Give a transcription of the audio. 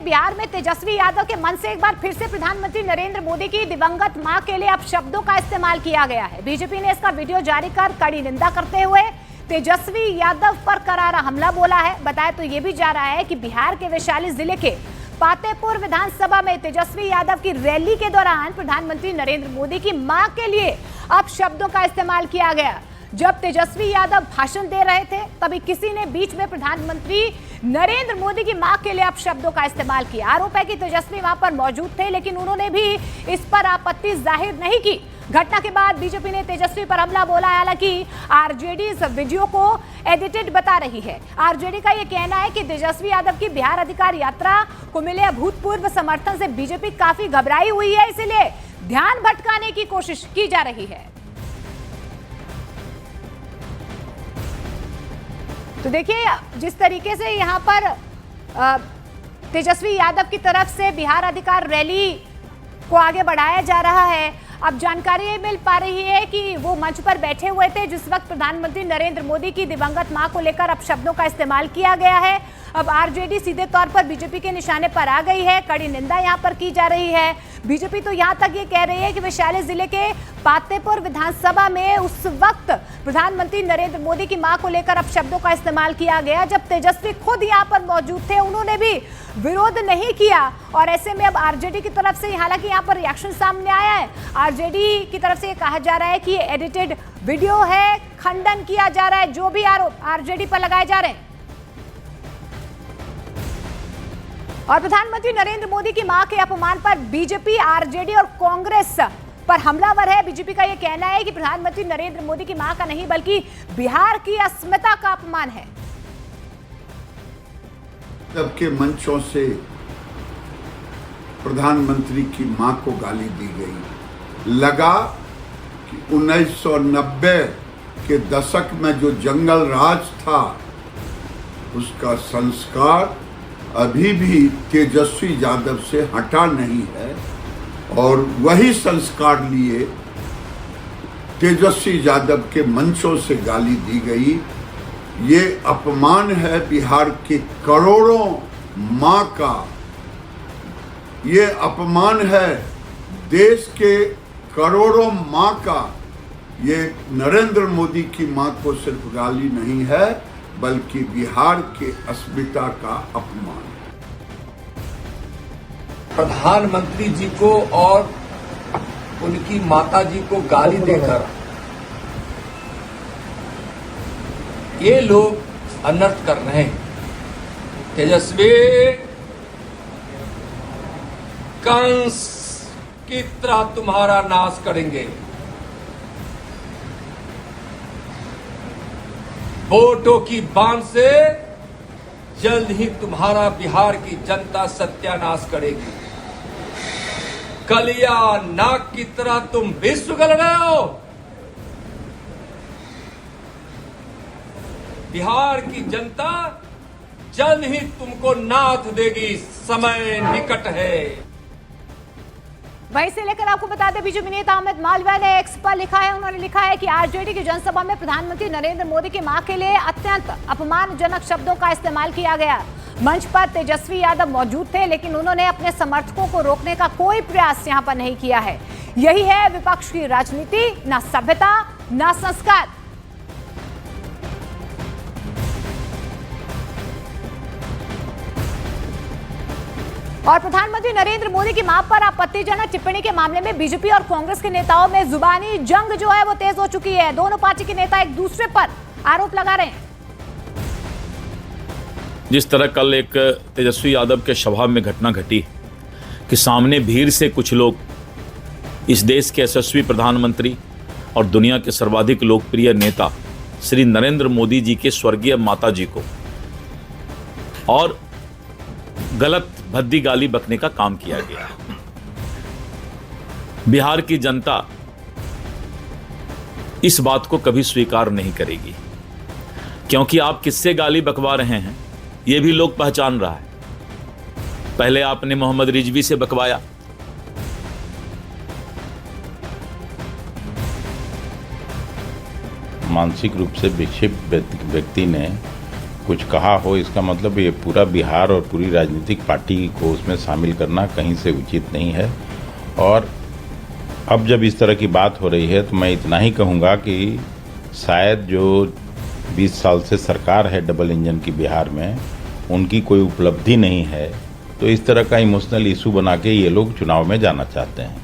बिहार में तेजस्वी यादव के मन से एक बार फिर से प्रधानमंत्री नरेंद्र मोदी की दिवंगत मां के लिए अब शब्दों का इस्तेमाल किया गया है। बीजेपी ने इसका वीडियो जारी कर कड़ी निंदा करते हुए तेजस्वी यादव पर करारा हमला बोला है। बताया तो ये भी जा रहा है कि बिहार के वैशाली जिले के पातेपुर विधानसभा में तेजस्वी यादव की रैली के दौरान प्रधानमंत्री नरेंद्र मोदी की मां के लिए अब शब्दों का इस्तेमाल किया गया। जब तेजस्वी यादव भाषण दे रहे थे तभी किसी ने बीच में प्रधानमंत्री नरेंद्र मोदी की मां के लिए अब शब्दों का इस्तेमाल किया। आरोप है कि तेजस्वी वहां पर मौजूद थे, लेकिन उन्होंने भी इस पर आपत्ति जाहिर नहीं की। घटना के बाद बीजेपी ने तेजस्वी पर हमला बोला। हालांकि आरजेडी इस वीडियो को एडिटेड बता रही है। आरजेडी का यह कहना है कि तेजस्वी यादव की बिहार अधिकार यात्रा को मिले अभूतपूर्व समर्थन से बीजेपी काफी घबराई हुई है, इसलिए ध्यान भटकाने की कोशिश की जा रही है। तो देखिए, जिस तरीके से यहाँ पर तेजस्वी यादव की तरफ से बिहार अधिकार रैली को आगे बढ़ाया जा रहा है, अब जानकारी मिल पा रही है कि वो मंच पर बैठे हुए थे जिस वक्त प्रधानमंत्री नरेंद्र मोदी की दिवंगत मां को लेकर अब शब्दों का इस्तेमाल किया गया है। अब आरजेडी सीधे तौर पर बीजेपी के निशाने पर आ गई है। कड़ी निंदा यहां पर की जा रही है। बीजेपी तो यहां तक ये कह रही है कि वैशाली जिले के पातेपुर विधानसभा में उस वक्त प्रधानमंत्री नरेंद्र मोदी की मां को लेकर अब शब्दों का इस्तेमाल किया गया जब तेजस्वी खुद यहां पर मौजूद थे। उन्होंने भी विरोध नहीं किया और ऐसे में अब आरजेडी की तरफ से, हालांकि यहां पर रिएक्शन सामने आया है, आरजेडी की तरफ से ये कहा जा रहा है कि ये एडिटेड वीडियो है, खंडन किया जा रहा है जो भी आरोप आरजेडी पर लगाए जा रहे हैं। और प्रधानमंत्री नरेंद्र मोदी की मां के अपमान पर बीजेपी, आरजेडी और कांग्रेस पर हमलावर है। बीजेपी का यह कहना है कि प्रधानमंत्री नरेंद्र मोदी की मां का नहीं बल्कि बिहार की अस्मिता का अपमान है। सबके मंचों से प्रधानमंत्री की मां को गाली दी गई। लगा कि 1990 के दशक में जो जंगल राज था उसका संस्कार अभी भी तेजस्वी यादव से हटा नहीं है और वही संस्कार लिए तेजस्वी यादव के मंचों से गाली दी गई। ये अपमान है बिहार के करोड़ों मां का, ये अपमान है देश के करोड़ों मां का। ये नरेंद्र मोदी की मां को सिर्फ गाली नहीं है बल्कि बिहार के अस्मिता का अपमान। प्रधानमंत्री जी को और उनकी माता जी को गाली देकर ये लोग अनर्थ कर रहे हैं। तेजस्वी कंस की तरह तुम्हारा नाश करेंगे। वोटों की बांध से जल्द ही तुम्हारा बिहार की जनता सत्यानाश करेगी। कलिया नाक की तरह तुम विश्व गल रहे हो। बिहार की जनता जल्द ही तुमको नाथ देगी, समय निकट है। वहीं से लेकर आपको बता दें, बीजेपी नेता अमित मालवीय ने एक्स पर लिखा है, उन्होंने लिखा है कि आरजेडी की जनसभा में प्रधानमंत्री नरेंद्र मोदी की मां के लिए अत्यंत अपमानजनक शब्दों का इस्तेमाल किया गया। मंच पर तेजस्वी यादव मौजूद थे, लेकिन उन्होंने अपने समर्थकों को रोकने का कोई प्रयास यहां पर नहीं किया है। यही है विपक्ष की राजनीति, न सभ्यता न संस्कार। और प्रधानमंत्री नरेंद्र मोदी की मां पर आपत्तिजनक टिप्पणी के मामले में बीजेपी और कांग्रेस के नेताओं में जुबानी जंग जो है वो तेज हो चुकी है। दोनों पार्टी के नेता एक दूसरे पर आरोप लगा रहे हैं। जिस तरह कल एक तेजस्वी यादव के सभा में घटना घटी कि सामने भीड़ से कुछ लोग इस देश के यशस्वी प्रधानमंत्री और दुनिया के सर्वाधिक लोकप्रिय नेता श्री नरेंद्र मोदी जी के स्वर्गीय माता जी को और गलत भद्दी गाली बकने का काम किया गया। बिहार की जनता इस बात को कभी स्वीकार नहीं करेगी, क्योंकि आप किससे गाली बकवा रहे हैं यह भी लोग पहचान रहा है। पहले आपने मोहम्मद रिजवी से बकवाया, मानसिक रूप से विक्षिप्त व्यक्ति ने कुछ कहा हो, इसका मतलब ये पूरा बिहार और पूरी राजनीतिक पार्टी को उसमें शामिल करना कहीं से उचित नहीं है। और अब जब इस तरह की बात हो रही है तो मैं इतना ही कहूँगा कि शायद जो 20 साल से सरकार है डबल इंजन की बिहार में, उनकी कोई उपलब्धि नहीं है, तो इस तरह का इमोशनल इशू बना के ये लोग चुनाव में जाना चाहते हैं।